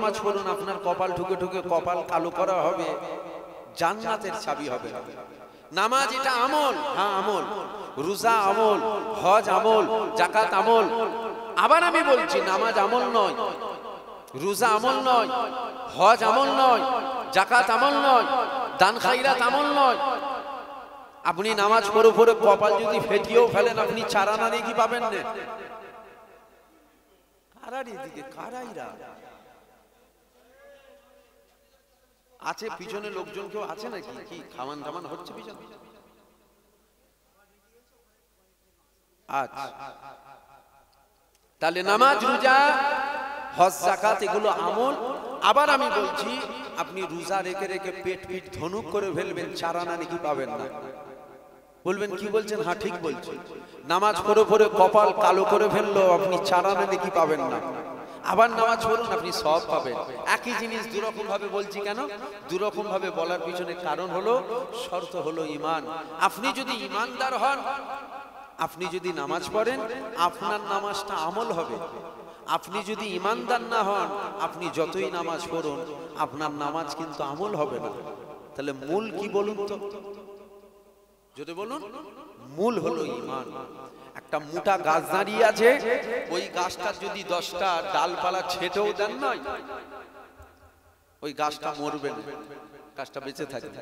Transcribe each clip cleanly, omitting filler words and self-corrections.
নামাজ পড়ুন, আপনার কপাল ঠুকে ঠুকে কপাল কালো করা হবে, জান্নাতের চাবি হবে। নামাজ এটা আমল, হ্যাঁ আমল, রোজা আমল, হজ আমল, যাকাত আমল। আবার আমি বলছি নামাজ আমল নয়, রোজা আমল নয়, হজ আমল নয়, যাকাত আমল নয়, দান খায়রাত আমল নয়। আপনি নামাজ পড়ে পড়ে কপাল যদি ফেটিয়েও ফেলেন, আপনি চারানা নাকি পাবেন না? কারার এদিকে কারাইরা আছে পিছনে লোকজন কেউ আছে নাকি? কি খাওয়ান দামান হচ্ছে পিছনে? আচ্ছা, তাহলে নামাজ, রোজা, হজ, যাকাত এগুলো আমল। আবার আমি বলছি আপনি রোজা রেখে রেখে পেট পিট ধনুক করে ফেলবেন, চারানা নাকি পাবেন না। বলবেন কি বলছেন? হ্যাঁ ঠিক বলছি। নামাজ পড়ে পড়ে কপাল কালো করে ফেললো, আপনি চারানা নাকি পাবেন না। আবার নামাজ পড়ুন, আপনি সব পাবেন। একই জিনিস দুরকম ভাবে বলছি কেন? দুরকম ভাবে বলার পিছনে কারণ হলো, শর্ত হলো ঈমান। আপনি যদি ঈমানদার হন, আপনি যদি নামাজ পড়েন, আপনার নামাজটা আমল হবে। আপনি যদি ঈমানদার না হন, আপনি যতই নামাজ পড়ুন, আপনার নামাজ কিন্তু আমল হবে না। তাহলে মূল কি বলুন তো? যদি বলুন, মূল হলো ঈমান। একটা মোটা গাছ দাঁড়িয়ে আছে, ওই গাছটার যদি 10টা ডালপালা ছেটেও দেন না, ওই গাছটা মরবে না, গাছটা বেঁচে থাকবে।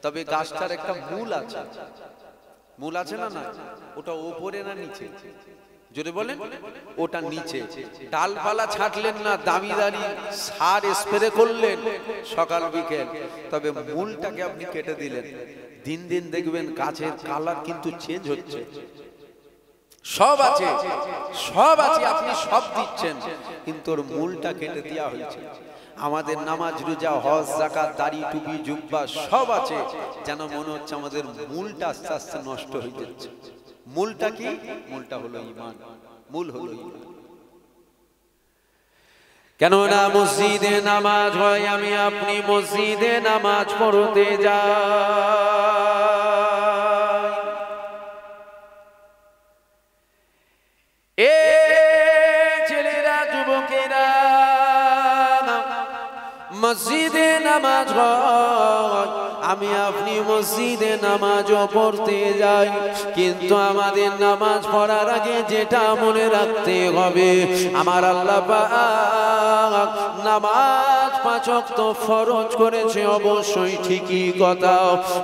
তবে গাছটার একটা মূল আছে, মূল আছে না? না, ওটা ওপরে না নিচে? যদি বলেন ওটা নিচে। ডালপালা ছাঁটলেন না, দামি দামি সার স্প্রে করলেন সকাল বিকেল, তবে মূলটাকে আপনি কেটে দিলেন, দিন দিন দেখবেন গাছের কালার কিন্তু চেঞ্জ হচ্ছে। সব আছে, সব আছে, আপনি সব দিচ্ছেন, কিন্তু ওর মূলটা কেটে দেওয়া হয়েছে। আমাদের নামাজ, রোজা, হজ, যাকাত, দাড়ি, টুপি, জুব্বা সব আছে, যেন মনে হচ্ছে আমাদের মূলটা আস্তে আস্তে নষ্ট হয়ে যাচ্ছে। মূলটা কি? মূলটা হলো ঈমান, মূল হলো ঈমান। কেননা মসজিদে নামাজ হয়, আমি আপনি মসজিদে নামাজ পড়তে যাই। এ ছেলেরা, যুবকেরা, মসজিদে নামাজ হয়, আমি আপনি মসজিদে নামাজও পড়তে যাই। কিন্তু আমাদের নামাজ পড়ার আগে যেটা মনে রাখতে হবে, আমার আল্লাহ পাক নামাজ 5 ওয়াক্ত ফরজ করেছে, অবশ্যই ঠিকই কথা,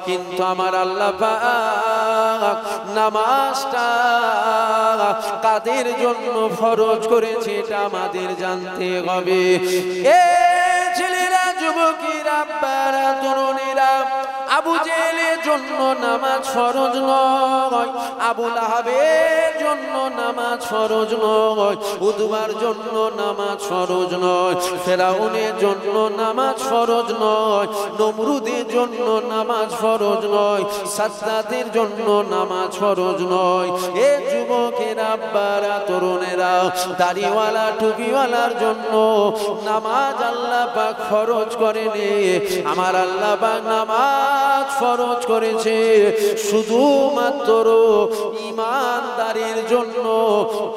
কিন্তু আমার আল্লাহ পাক নামাজটা কাদের জন্য ফরজ করেছে এটা আমাদের জানতে হবে। ছেলেরা, যুবকেরা, বাচ্চারা, তরুণেরা, আবু জেহেলের জন্য নামাজ ফরজ নয়, আবু লাহাবের জন্য নামাজ ফরজ নয়, উতবার জন্য নামাজ ফরজ নয়, ফেরাউনের জন্য নামাজ ফরজ নয়, নমরুদের জন্য নামাজ ফরজ নয়, সাদ্দাতের জন্য নামাজ ফরজ নয়। এ যুবকেরা, আব্বারা, তরুণেরা, দাড়িওয়ালা, টুপিওয়ালার জন্য নামাজ আল্লাহ পাক ফরজ করেনি। আমার আল্লাহ পাক নামাজ ফরজ করেছে শুধুমাত্র ঈমানদারের জন্য।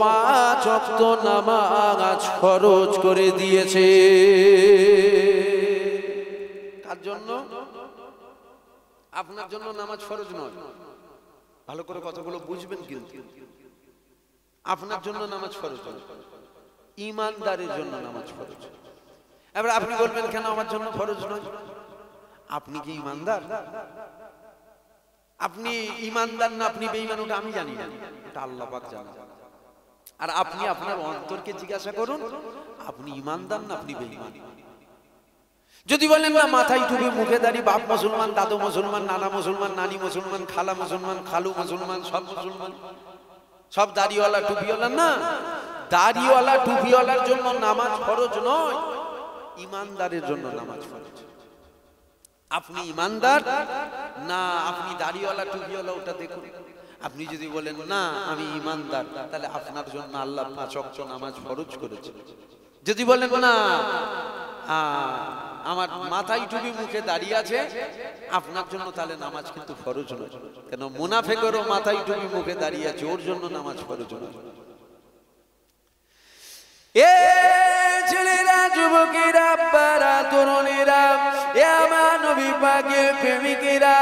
5 ওয়াক্ত নামাজ ফরজ করে দিয়েছে। কার জন্য? আপনার জন্য নামাজ ফরজ নয়। ভালো করে কথাগুলো বুঝবেন, কিন্তু আপনার জন্য নামাজ ফরজ নয়, ঈমানদারের জন্য নামাজ ফরজ। এবার আপনি বলবেন কেন আমার জন্য ফরজ নয়? আপনি কি ঈমানদার? আপনি ঈমানদার না আপনি বেঈমান, ওটা আমি জানি না, ওটা আল্লাহ পাক জানেন। আর আপনি আপনার অন্তরকে জিজ্ঞাসা করুন, আপনি ঈমানদার না আপনি বেঈমান? যদি বলেন না মাথায় টুপি, মুখে দাড়ি, বাপ মুসলমান, দাদু মুসলমান, নানা মুসলমান, নানি মুসলমান, খালা মুসলমান, খালু মুসলমান, সব মুসলমান, সব দাড়িওয়ালা টুপিওয়ালা, না, দাড়িওয়ালা টুপিওয়ালার জন্য নামাজ ফরজ নয়, ঈমানদারের জন্য নামাজ ফরজ। আপনি ঈমানদার না আপনি দাড়িওয়ালা টুপিওয়ালা, ওটা দেখুন। আপনি যদি বলেন না আমি ঈমানদার, তাহলে আপনার জন্য আল্লাহ 5 ওয়াক্ত নামাজ ফরজ করেছে। যদি বলেন না আমার মাথায় টুপি, মুখে দাড়ি আছে, আপনার জন্য তাহলে নামাজ কিন্তু ফরজ নয়। কেন? মুনাফিকেরও মাথায় টুপি, মুখে দাড়ি আছে, ওর জন্য নামাজ ফরজ নয়। এ ছেলেরা, যুবকেরা, পাকের প্রেমিকেরা,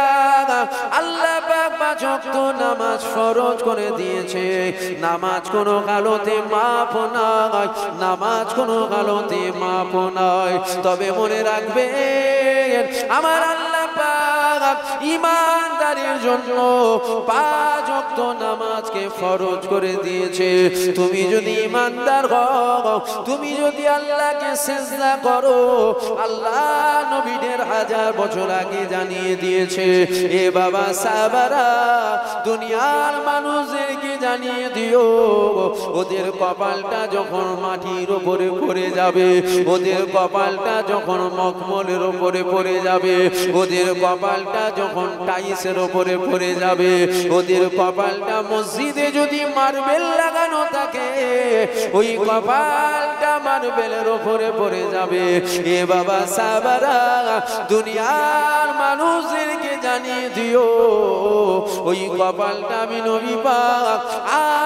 আল্লাহ পাক 5 ওয়াক্ত নামাজ ফরজ করে দিয়েছে। নামাজ কোনো কালোতে মাপ নয়, নামাজ কোনো কালোতে মাপ নয়। তবে মনে রাখবেন আমার আল্লাহ পাক ঈমানদারের জন্য 5 ওয়াক্ত নামাজকে ফরজ করে দিয়েছে। তুমি যদি ঈমানদার হও, তুমি যদি আল্লাহকে সিজদা করো, আল্লাহ নবীদের 1000 বছর আগে জানিয়ে দিয়েছে। এ বাবা সাহাবারা, দুনিয়ার মানুষদেরকে জানিয়ে দিও, ওদের কপালটা যখন মাটির উপরে পড়ে যাবে, ওদের কপালটা যখন মখমলের উপরে পড়ে যাবে, ওদের কপালটা যখন টাইসের উপরে পড়ে যাবে, ওদের কপালটা মসজিদে যদি মার্বেল লাগানো থাকে, ওই কপালটা মার্বেলের উপরে পড়ে যাবে। এ বাবা সাহাবারা, দুনিয়ার মানুষদেরকে জানিয়ে দিও, ওই কপালটা আমি নবী পাক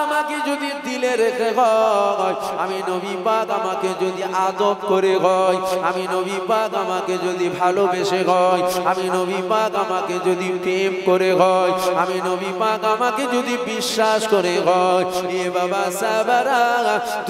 আমাকে যদি দিলে রেখে হয়, আমি নবী পাক আমাকে যদি আদব করে হয়, আমি নবী পাক আমাকে যদি ভালোবেসে হয়, আমি নবী পাক আমাকে যদি প্রেম করে হয়, আমি নবী পাক আমাকে যদি বিশ্বাস করে হয়, এ বাবা সাহাবারা,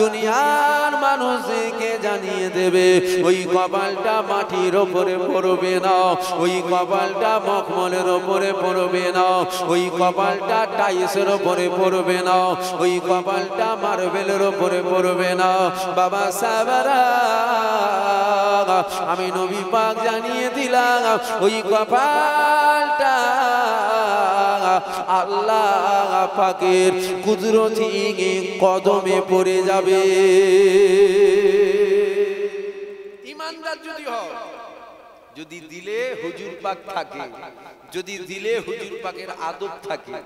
দুনিয়ার মানুষকে জানিয়ে দেবে, ওই কপালটা মাটির উপরে পড়বে না, ওই কপালটা মখমলের উপরে পড়বে না, ওই কপালটা টাইসের উপরে পড়বে না, ওই কপালটা মার্বেলের উপরে পড়বে না। বাবা সাহাবারা, আমি নবী পাক জানিয়ে দিলাম, ওই কপালটা আল্লাহ পাকের কুদরতি কদমে পড়ে যাবে। ঈমানদার যদি হও, যদি দিলে হুজুর পাক থাকে, যদি দিলে হুজুর পাকের আদব থাকে,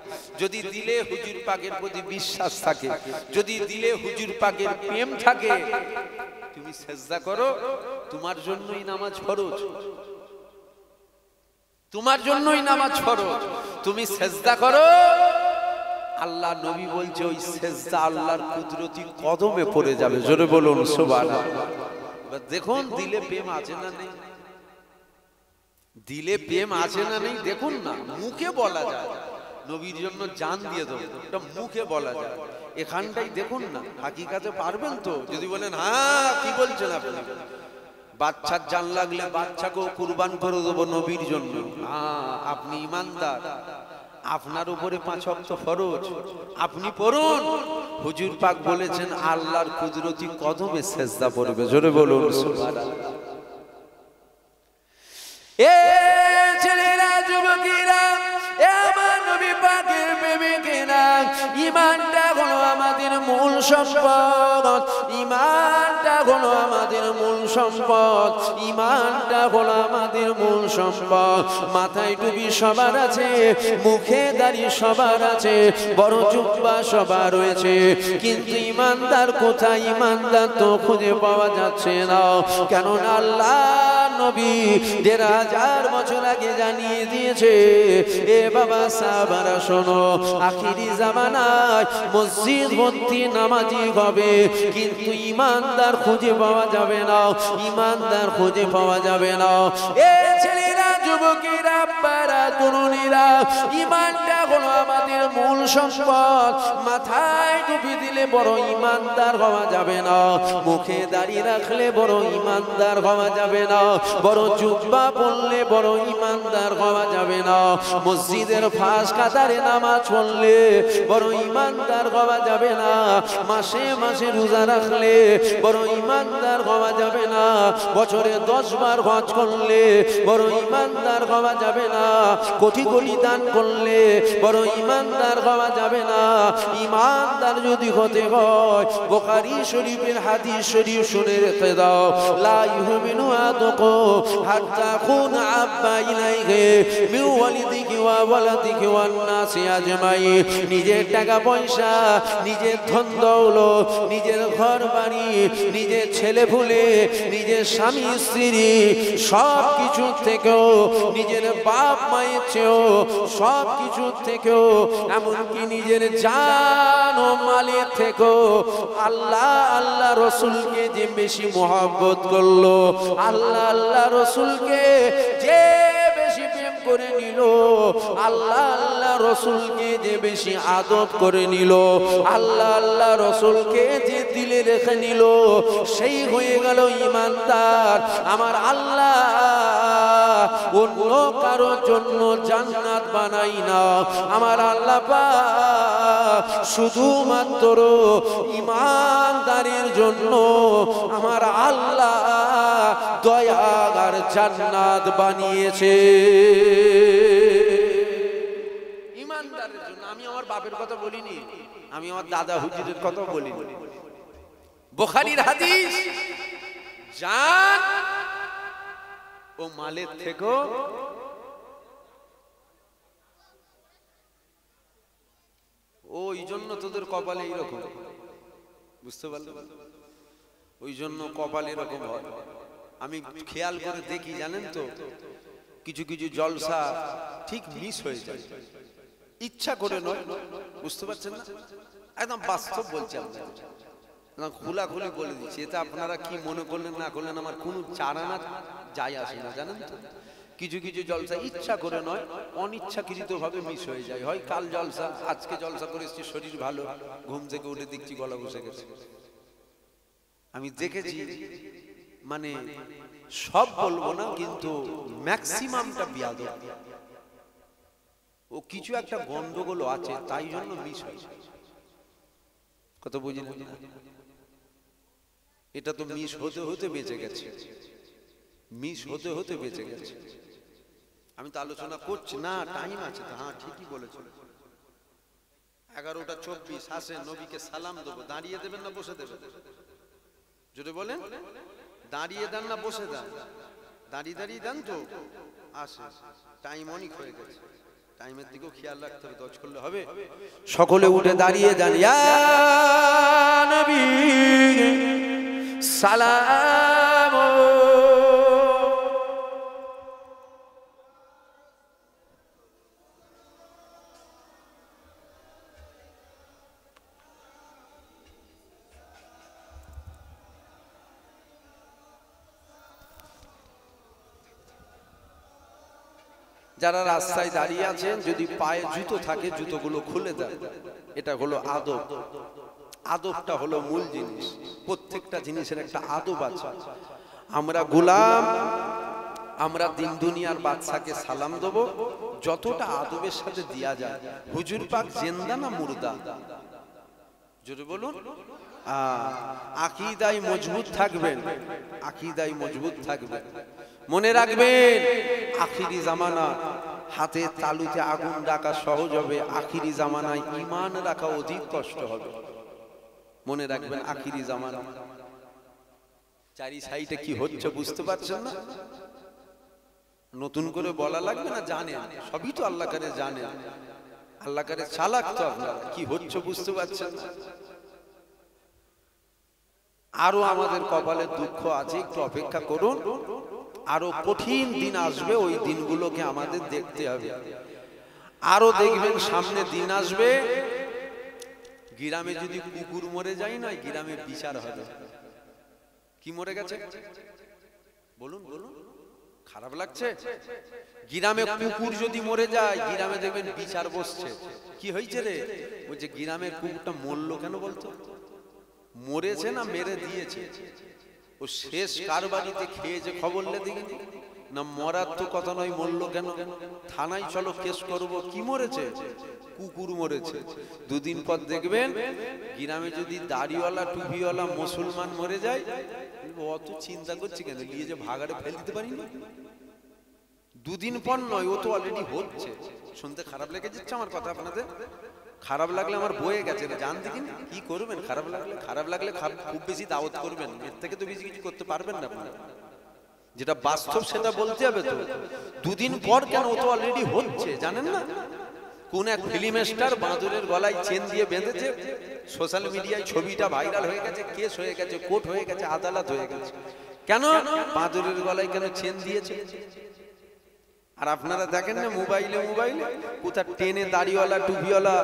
যদি দিলে হুজুর পাকের প্রতি বিশ্বাস থাকে, যদি দিলে হুজুর পাকের প্রেম থাকে, তুমি সিজদা করো, তোমার জন্যই নামাজ ফরজ, তোমার জন্যই নামাজ ফরজ। তুমি সিজদা করো, আল্লাহ নবী বলছে ওই সিজদা আল্লাহর কুদরতি কদমে পড়ে যাবে। জোরে বলুন সুবহানাল্লাহ। দেখুন দিলে প্রেম আছে না নেই, দিলে প্রেম আছে না নেই দেখুন না। মুখে বলা যায় নবীর জন্য জান দিয়ে দেবো, এটা মুখে বলা যায়, এখানটাই দেখুন না। হাকিকাতে পারবেন তো? যদি বলেন হ্যাঁ কি বলছেন আপনি, বাচ্চার জান লাগলে বাচ্চাকেও কুরবান করে দেবো নবীর জন্য, হ্যাঁ আপনি ঈমানদার, আপনার উপরে 5 ওয়াক্ত ফরজ, আপনি পড়ুন। হুজুর পাক বলেছেন আল্লাহর কুদরতি কদমে সিজদা পড়বে। জোরে বলুন সুবহানাল্লাহ। এ ছেলেরা, যুবকেরা, এ আমার নবী পাকের প্রেমিকেরা, ঈমানটা হলো আমাদের মূল সম্পদ, ঈমানটা হলো আমাদের মূল সম্পদ, ঈমানটা হলো আমাদের মূল সম্পদ। মাথায় টুপি সবার আছে, মুখে দাড়ি সবার আছে, বড় জুব্বা সবার রয়েছে, কিন্তু ঈমানদার কোথায়? ঈমানদার তো খুঁজে পাওয়া যাচ্ছে না। কেননা আল্লাহ নবী 1500 বছর আগে জানিয়ে দিয়েছে, এ বাবা সাহাবারা শোনো, আখিরি জামানায় মসজিদ ভর্তি নামাজি হবে, কিন্তু ঈমানদার খুঁজে পাওয়া যাবে না, ঈমানদার খুঁজে পাওয়া যাবে না। এ ছেলেরা, যুবকেরা, আব্বারা, তরুণীরা, ঈমানটা হলো আমাদের মূল সম্পদ। মাথায় টুপি দিলে বড় ঈমানদার হওয়া যাবে না, মুখে দাড়ি রাখলে বড় ঈমানদার হওয়া যাবে না, বড় জুব্বা পরলে বড় ঈমানদার হওয়া যাবে না, মসজিদের ফাঁস কাতারে নামাজ পড়লে বড় ঈমানদার হওয়া যাবে না, মাসে মাসে রোজা রাখলে বড় ঈমানদার হওয়া যাবে না, বছরে 10 বার হজ করলে বড় ঈমানদার হওয়া যাবে না, কোটি কোটি দান করলে বড় ঈমানদার হওয়া যাবে না। ঈমানদার যদি হতে হয়, বুখারী শরীফের হাদিস শরীফ শুনে রেখে দাও, লা ইউমিনু আহাদুকুম হাত্তা কুনা আব্বা ইলাইহি মিন ওয়ালিদিহি ওয়া ওয়ালাদিহি ওয়ান নাসি আজমাইন। নিজের টাকা পয়সা, নিজের ধন দৌলত, নিজের ঘর বাড়ি, নিজের ছেলে পুলে, নিজের স্বামী স্ত্রী, সব কিছু থেকেও, নিজের বাপ মায়ের চেয়েও, সব কিছু থেকেও, এমনকি নিজের জান ও মালের থেকেও আল্লাহ আল্লাহ রসুলকে যে বেশি মহব্বত করলো, আল্লাহ আল্লাহ রসুলকে যে বেশি করে নিল, আল্লাহ আল্লাহ রসুলকে যে বেশি আদব করে নিল, আল্লাহ আল্লাহ রসুলকে যে দিলে রেখে নিল, সেই হয়ে গেল ঈমানদার। আমার আল্লাহ অন্য কারোর জন্য জান্নাত বানাই না, আমার আল্লাহ পাক শুধুমাত্র ঈমানদারের জন্য আমার আল্লাহ দয়ার জান্নাত বানিয়েছে। ঈমানদারের জন্য। আমি আমার বাপের কথা বলিনি, আমি আমার দাদা হুজুরের কথা বলিনি। বুখারীর হাদিস, জান ও মালের থেকেও ওই জন্য তোদের কপালে এইরকম, বুঝতে পারলে? ওই জন্য কপালে এরকম হয়। আমি খেয়াল করে দেখি, জানেন তো, কিছু কিছু জলসা ঠিক মিস হয়ে যায়, ইচ্ছা করে নয়, বুঝতে পারছেন না? একদম বাস্তব বলছি, খোলাখুলি বলে দিচ্ছি। এটা আপনারা কি মনে করলেন না করলেন আমার কোনো চারানা যায় আসে না, জানেন তো। কিছু কিছু জলসা ইচ্ছা করে নয়, অনিচ্ছাকৃত ভাবে মিস হয়ে যায়। হয় কাল জলসা, আজকে জলসা করে এসেছি, শরীর ভালো, ঘুম থেকে উঠে দেখছি গলা বসে গেছে। আমি দেখেছি, মানে সব বলবো না, কিন্তু ম্যাক্সিমামটা বিয়াদব। ও কিছু একটা গন্ডগোল আছে, তাই জন্য মিস হয়। কত বুঝলেন? এটা তো মিস হতে হতে বেঁচে গেছে, মিস হতে হতে বেঁচে গেছে। আমি তো আলোচনা করছি না, টাইম আছে তো। হ্যাঁ ঠিকই বলেছ। 11:24 আসে, নবীকে সালাম দেবো। দাঁড়িয়ে দেবেন না বসে দেবেন? যদি বলেন দাঁড়িয়ে দেন না বসে দেন? দাঁড়িয়ে দাঁড়িয়ে দেন তো। আসে, টাইম অনেক হয়ে গেছে, টাইমের দিকেও খেয়াল রাখতে হবে, দজ করলে হবে। সকলে উঠে দাঁড়িয়ে যান। ইয়া নবী সালাম। যারা রাস্তায় দাঁড়িয়ে আছেন, যদি পায়ে জুতো থাকে জুতোগুলো খুলে দেন। এটা হলো আদব। আদবটা হলো মূল জিনিস। প্রত্যেকটা জিনিসের একটা আদব আছে। আমরা গোলাম, আমরা দিন দুনিয়ার বাদশাকে সালাম দেব যতটা আদবের সাথে দেয়া যায়। হুজুর পাক জিন্দা না মুর্দা? জোরে বলুন। আকীদায় মজবুত থাকবেন, আকীদায় মজবুত থাকবেন। মনে রাখবেন, আখিরি জামানা হাতে তালুতে আগুন রাখা সহজ হবে, আখিরি জামানায় ঈমান রাখা অধিক কষ্ট হবে। মনে রাখবেন, আখিরি জামানা। চারি সাইডে কি হচ্ছে বুঝতে পারছেন না? নতুন করে বলা লাগবে না, জানেন, সবই তো আল্লাহ কারে জানেন। আল্লাহ কারে চালাক তো আপনারা, কি হচ্ছে বুঝতে পারছেন না? আরো আমাদের কপালে দুঃখ আছে, একটু অপেক্ষা করুন। আরো কঠিন দিন আসবে, ওই দিনগুলোকে আমাদের দেখতে হবে। আরো দেখবেন সামনে দিন আসবে, গ্রামে যদি কুকুর মরে যায় না, গ্রামে বিচার হবে। কি মরে গেছে বলুন বলুন, খারাপ লাগছে? গ্রামে কুকুর যদি মরে যায়, গ্রামে দেখবেন বিচার বসছে। কি হয়েছে রে? বলছে গ্রামের কুকুরটা মরলো কেন বলতো? মরেছে না মেরে দিয়েছে? ও শেষ কার বাড়িতে খেয়েছে খবর লেগে না? মরার তো কথা নয়, মরলো কেন? থানায় চলো, কেস করবো। কি মরেছে? কুকুর মরেছে। দুদিন পর দেখবেন গ্রামে যদি দাড়িওয়ালা টুপিওয়ালা মুসলমান মরে যায়, অত চিন্তা করছে কেন? নিয়ে যে ভাগাড়ে ফেলে দিতে পারি না? দুদিন পর নয়, ও তো অলরেডি হচ্ছে। শুনতে খারাপ লেগে যাচ্ছে আমার কথা আপনাদের? খারাপ লাগলে আমার বয়ে গেছে, জান দেখিন কি করবেন? খারাপ লাগলে, খারাপ লাগলে খুব বেশি দাওয়াত করবেন, এর থেকে তো বেশি কিছু করতে পারবেন না আপনারা। যেটা বাস্তব সেটা বলতে হবে তো। দুদিন পর কেন? ও তো অলরেডি হচ্ছে, জানেন না? কোন এক ফিল্ম স্টার বাঁদরের গলায় চেন দিয়ে বেঁধেছে, সোশ্যাল মিডিয়ায় ছবিটা ভাইরাল হয়ে গেছে, কেস হয়ে গেছে, কোর্ট হয়ে গেছে, আদালত হয়ে গেছে। কেন? বাঁদরের গলায় কেন চেন দিয়েছে? আর আপনারা দেখেন না মোবাইলে মোবাইলে কোথা টেনে দাড়িওয়ালা টুপিওয়ালা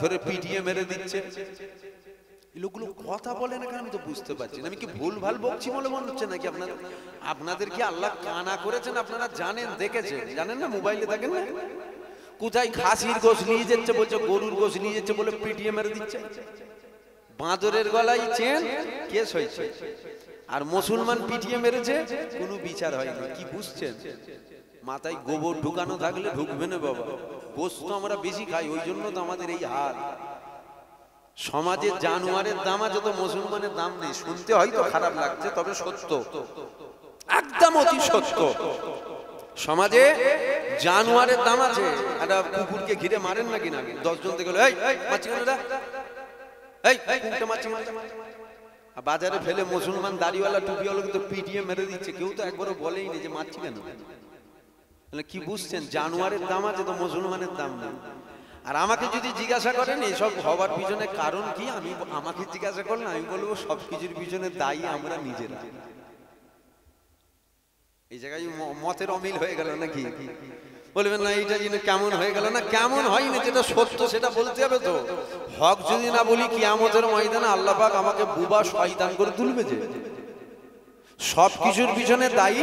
ধরে পিটিয়ে মেরে দিচ্ছে। লোকগুলো কথা বলে না কেন আমি তো বুঝতে পারছি না। আমি কি ভুল ভাল বকছি বলে মনে হচ্ছে নাকি আপনাদের কি আল্লাহ কানা করেছেন? আপনারা জানেন, দেখেছেন, জানেন না? মোবাইলে দেখেন না? কোথায় খাসির গোশ নিয়ে যাচ্ছে বলছে, গরুর গোশ নিয়ে যাচ্ছে বলে পিটিয়ে মেরে দিচ্ছে। বাঁদরের গলায় চেন, কেস হয়েছে। আর মুসলমান পিটিয়ে মেরেছে, কোনো বিচার হয়নি। কি বুঝছেন? মাথায় গোবর ঢুকানো থাকলে ঢুকবে না বাবা। গোশত তো আমরা বেশি খাই, ওই জন্য তো আমাদের এই হাল। সমাজে জানোয়ারের দাম আছে তো মুসলমানের দাম নেই। শুনতে হয়তো খারাপ লাগছে, তবে সত্য, একদম অতি সত্য। সমাজে জানোয়ারের দাম আছে। একটা কুকুরকে ঘিরে মারেন নাকি না? 10 জন থেকে এই মাছি কেন, এই কুকুরটা মাছি, বাজারে ফেলে মুসলমান দাড়িওয়ালা টুপিওয়ালা কিন্তু পিটিয়ে মেরে দিচ্ছে। কেউ তো একবারও বলেই নি যে মারছি কেন। কি বুঝছেন? জানোয়ারের দাম আছে তো মুসলমানের দাম নেই। আর আমাকে যদি জিজ্ঞাসা করেন এসব হবার পিছনে কারণ কি, আমাকে জিজ্ঞাসা করলে আমি বলবো সবকিছুর পিছনে দায়ী আমরা নিজেরা। এই জায়গায় মতের অমিল হয়ে গেল নাকি? বলবেন না এইটা জিনিস কেমন হয়ে গেল না? কেমন হয়নি, যেটা সত্য সেটা বলতে হবে তো। হক যদি না বলি কিয়ামতের ময়দানে আল্লাহ পাক আমাকে বুবা শয়তান করে তুলবে। যে সবকিছুর পিছনে দায়ী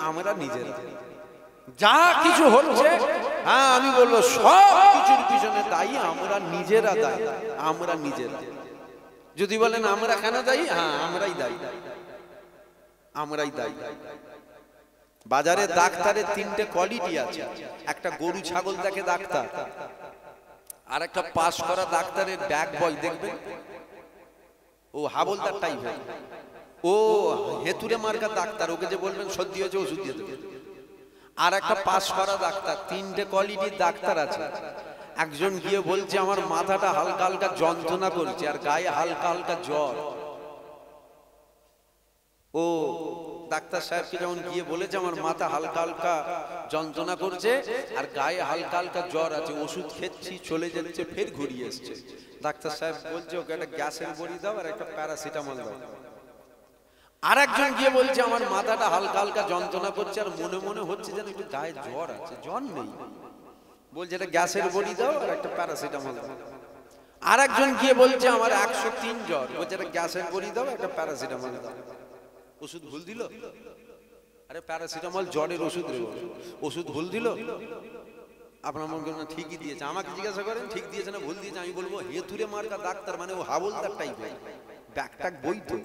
আমরা নিজেরা। যা কিছু হচ্ছে, হ্যাঁ আমি বলবো সব কিছুর পিছনে দায়ী আমরা নিজেরা, দায়ী আমরা নিজেরা। যদি বলেন আমরা কেন দায়ী, হ্যাঁ আমরাই দায়ী, আমরাই দায়ী। বাজারে ডাক্তারের 3টে কোয়ালিটি আছে। একটা গরু ছাগল দেখে ডাক্তার, আর একটা পাস করা ডাক্তারের ব্যাগ বয় দেখবেন, ও হাবলদার টাইপের, ও হেতুরে মার্কা ডাক্তার, ওকে যে বলবেন সর্দি হয়েছে ওষুধ দিয়ে দেবে। আর একটা পাস করা ডাক্তার। 3টে কোয়ালিটির ডাক্তার আছে। একজন গিয়ে বলছে আমার মাথাটা হালকা হালকা যন্ত্রণা করছে আর গায়ে হালকা হালকা জ্বর। ও ডাক্তার সাহেবকে যেমন গিয়ে বলেছে আমার মাথা হালকা হালকা যন্ত্রণা করছে আর গায়ে হালকা হালকা জ্বর আছে, ওষুধ খেচ্ছি চলে যাচ্ছে, ফের ঘুরিয়ে এসছে। ডাক্তার সাহেব বলছে ওকে একটা গ্যাসের বড়ি দাও আর একটা প্যারাসিটামল দাও। আর একজন গিয়ে বলছে আমার মাথাটা হালকা হালকা যন্ত্রণা করছে আর মনে মনে হচ্ছে যেন একটু গায়ে জ্বর আছে, জ্বর নেই। বলছে এটা গ্যাসের বড়ি দাও আর একটা প্যারাসিটামল দাও। আর একজন গিয়ে বলছে আমার 103 জ্বর, বলছে এটা গ্যাসের বড়ি দাও একটা প্যারাসিটামল দাও। ওষুধ ভুল দিল? আরে প্যারাসিটামল জ্বরের ওষুধ রে, ওষুধ ভুল দিল? আপনার মনে করেন ঠিকই দিয়েছে। আমাকে জিজ্ঞাসা করেন ঠিক দিয়েছে না ভুল দিয়েছে, আমি বলবো হেতুরে মার্কা ডাক্তার, মানে ও হাবলদার টাইপের, ব্যাগ ট্যাগ বই তো,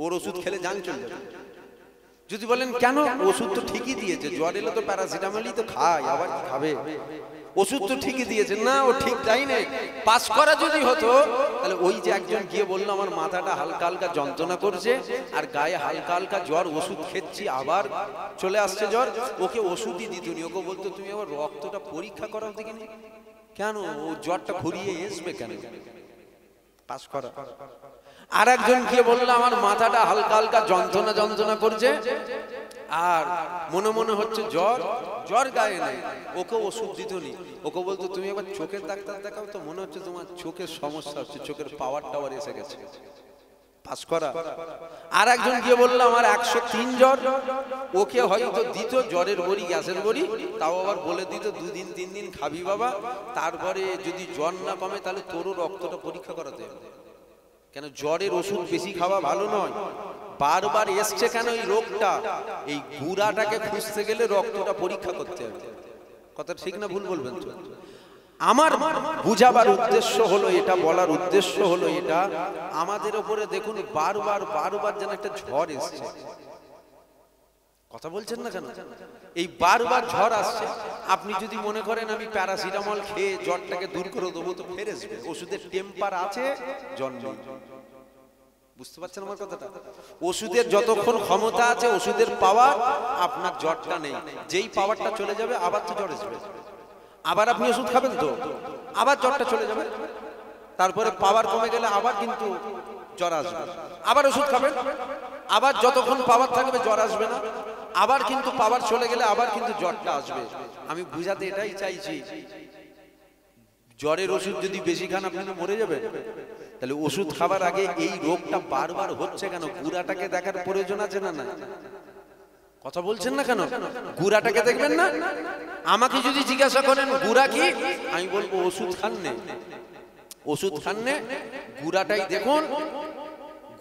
ওর ওষুধ খেলে জান চলে যাবে। যদি বলেন কেন, ওষুধ তো ঠিকই দিয়েছে, জ্বর এলে তো প্যারাসিটামলই তো খায়, আবার কি খাবে? ওষুধ তো ঠিকই দিয়েছে। না, ও ঠিক তাই নেই। পাস করা যদি হতো তাহলে ওই যে একজন গিয়ে বললো আমার মাথাটা হালকা হালকা যন্ত্রণা করছে আর গায়ে হালকা হালকা জ্বর, ওষুধ খেচ্ছি আবার চলে আসছে জ্বর, ওকে ওষুধই দিতুনি, ওকে বলতো তুমি আবার রক্তটা পরীক্ষা করাও দেখিনি। কেন? ও জ্বরটা ঘুরিয়ে আসবে কেন? পাস করা। আর একজন গিয়ে বললো আমার মাথাটা হালকা হালকা যন্ত্রণা যন্ত্রণা করছে আর মনে মনে হচ্ছে জ্বর, জ্বর গায়ে নেই, ওকে ওষুধ দিতনি, ওকে বলতো তুমি একবার চোখের ডাক্তার দেখাও তো, মনে হচ্ছে তোমার চোখের সমস্যা হচ্ছে, চোখের পাওয়ার টাওয়ার এসে গেছে। পাস করা। আর একজন গিয়ে বললো আমার 103 জ্বর, ওকে হয়তো দিত জ্বরের বড়ি, গ্যাসের বড়ি, তাও আবার বলে দিত 2 দিন 3 দিন খাবি বাবা, তারপরে যদি জ্বর না কমে তাহলে তোরও রক্তটা পরীক্ষা করাতে হবে। কেন? জ্বরের ওষুধ বেশি খাওয়া ভালো নয়। বারবার এসছে কেন এই রোগটা, এই গুড়াটাকে খুঁজতে গেলে রক্তটা পরীক্ষা করতে হবে। কথা ঠিক না ভুল বলবেন তো? আমার বুঝাবার উদ্দেশ্য হলো এটা, বলার উদ্দেশ্য হলো এটা, আমাদের উপরে দেখুন বারবার বারবার যেন একটা ঝড় এসছে। কথা বলছেন না কেন? এই বারবার ঝড় আসছে। আপনি যদি মনে করেন আমি প্যারাসিটামল খেয়ে জ্বরটাকে দূর করে দেবো, তো ফেরে আসবে। ওষুধের টেম্পার আছে, জ্বর নেই। বুঝতে পারছেন আমার কথাটা? ওষুধের যতক্ষণ ক্ষমতা আছে, ওষুধের পাওয়ার, আপনার জ্বরটা নেই। যেই পাওয়ারটা চলে যাবে আবার তো জ্বর আসবে। আবার আপনি ওষুধ খাবেন তো আবার জ্বরটা চলে যাবে। তারপরে পাওয়ার কমে গেলে আবার কিন্তু জ্বর আসবে। আবার ওষুধ খাবেন, আবার যতক্ষণ পাওয়ার থাকবে জ্বর আসবে না। আবার কিন্তু পাওয়ার চলে গেলে আবার কিন্তু জ্বরটা আসবে। আমি বুঝাতে এটাই চাইছি, জ্বরের ওষুধ যদি বেশি খান আপনি তো মরে যাবেন। তাহলে ওষুধ খাবার আগে এই রোগটা বারবার হচ্ছে কেন, গুড়াটাকে দেখার প্রয়োজন আছে না? না, কথা বলছেন না কেন? গুড়াটাকে দেখবেন না? আমাকে যদি জিজ্ঞাসা করেন গুড়া কি, আমি বলবো ওষুধ খান নে, ওষুধ খান নে, গুড়াটাই দেখুন,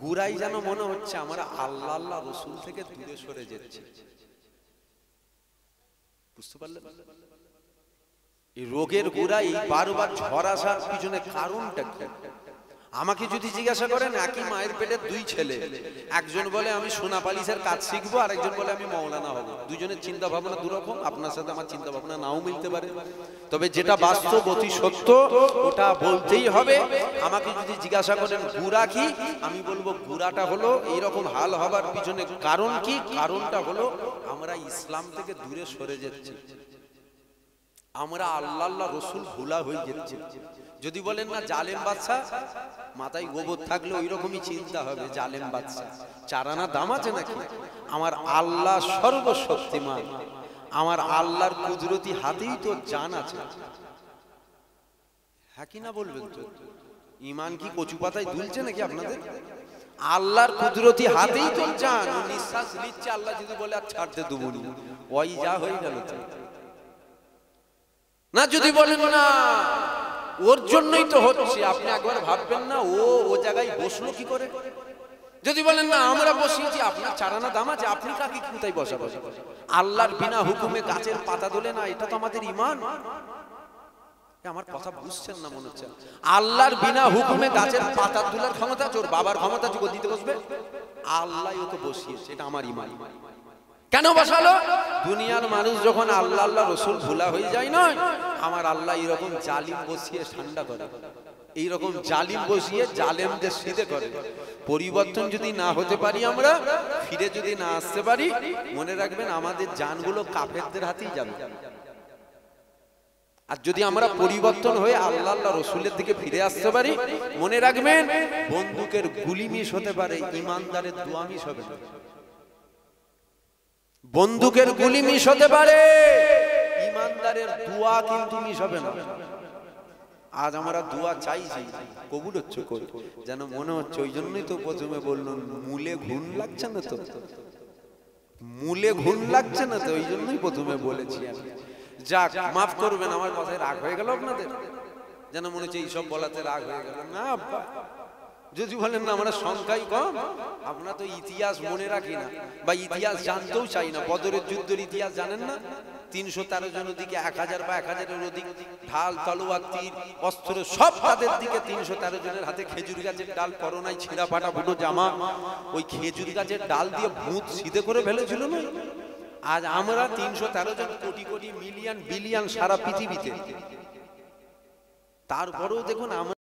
গুড়াই যেন মনে হচ্ছে আমরা আল্লাহ আল্লাহ রসুল থেকে দূরে সরে যাচ্ছি। বুঝতে পারলেন? এই রোগের গুড়া, এই বারবার ঝড় আসার পিছনে কারণটা কি? আমাকে যদি জিজ্ঞাসা করেন, একই মায়ের পেটের দুই ছেলে, একজন বলে আমি সোনা পালিশের কাজ শিখবো, আর একজন বলে আমি মৌলানা হব। দুজনের চিন্তা ভাবনা দুরকম, আপনার সাথে আমার চিন্তা ভাবনা নাও মিলতে পারে, তবে যেটা বাস্তব অতি সত্য ওটা বলতেই হবে। আমাকে যদি জিজ্ঞাসা করেন গুড়া কি, আমি বলবো গুড়াটা হলো এইরকম হাল হবার পিছনে কারণ কি? কারণটা হলো আমরা ইসলাম থেকে দূরে সরে যাচ্ছি, আমরা আল্লাহ আল্লাহ রসুল ভুলা হয়ে যাচ্ছি। যদি বলেন না জালেম বাদশা, মাথায় গোবর থাকলে ওই রকমই চিন্তা হবে, জালেম বাদশা 4 আনা দাম আছে নাকি? আমার আল্লাহ সর্বশক্তিমান, আমার আল্লাহর কুদরতি হাতেই তো জান আছে। হ্যাঁ কি না বলবেন তো? ঈমান কি কচু পাতায় দুলছে নাকি আপনাদের? আল্লাহর কুদরতি হাতেই তো জান, নিঃশ্বাস নিচ্ছে আল্লাহ যদি বলে আর ছাড়তে দেবো না, ওই যা হয়ে গেল না। যদি বলেন না ওর জন্যই তো হচ্ছে, আপনি একবার ভাববেন না ও জায়গায় বসলো কি করে? যদি বলেন না আমরা বসিয়েছি, আপনার 4 আনা দাম আছে, আপনি কাকে কোথায় বসাবো? আল্লাহর বিনা হুকুমে গাছের পাতা দোলে না, এটা তো আমাদের ঈমান। আমার কথা বুঝছেন না মনে হচ্ছে। আল্লাহর বিনা হুকুমে গাছের পাতা তোলার ক্ষমতা আছে, ওর বাবার ক্ষমতা আছে দিতে বসবে? আল্লাহ ওকে বসিয়েছে, এটা আমার ঈমান। কেন বসালো? দুনিয়ার মানুষ যখন আল্লাহ আল্লাহ রসুল ভুলা হয়ে যায় না, আমার আল্লাহ এইরকম জালিম বসিয়ে ঠান্ডা করে, এইরকম জালিম বসিয়ে জালেমদের সিধে করে। পরিবর্তন যদি না হতে পারি, আমরা ফিরে যদি না আসতে পারি, মনে রাখবেন আমাদের জানগুলো কাফেরদের হাতেই যাবে। আর যদি আমরা পরিবর্তন হয়ে আল্লাহ আল্লাহ রসুলের দিকে ফিরে আসতে পারি, মনে রাখবেন বন্দুকের গুলি মিস হতে পারে, ইমানদারের দোয়া মিস হবে না। বন্দুকের গুলি মিস হতে পারে, ইমানদারের দোয়া কিন্তু মিস হবে না। আজ আমরা দোয়া চাইছি, কবুল হচ্ছে কই যেন মনে হচ্ছে। ওই জন্যই তো প্রথমে বললাম মূলে ঘুণ লাগছে না তো, মূলে ঘুণ লাগছে না তো, ওই জন্যই প্রথমে বলেছি আমি। যাক, মাফ করবেন আমার কথায় রাগ হয়ে গেল আপনাদের, যেন মনে হচ্ছে এইসব বলাতে রাগ হয়ে গেল না। যদি বলেন না আমরা সংখ্যাই কম, আমরা তো ইতিহাস মনে রাখি না বা ইতিহাস জানতেও চাই না। বদরের যুদ্ধের ইতিহাস জানেন না? 313 জন দিকে 1000 বা 1000-এর অধিক ঢাল, তলোয়ার, তীর, অস্ত্র সব তাদের দিকে। 313 জনের হাতে খেজুর গাছের ডাল, করোনায় ছিঁড়া ফাটা বুনো জামা, ওই খেজুর গাছের ডাল দিয়ে ভূত সিধে করে ফেলেছিল না। আজ আমরা 313 জন, কোটি কোটি, মিলিয়ন, বিলিয়ন সারা পৃথিবীতে। তারপরেও দেখুন আমরা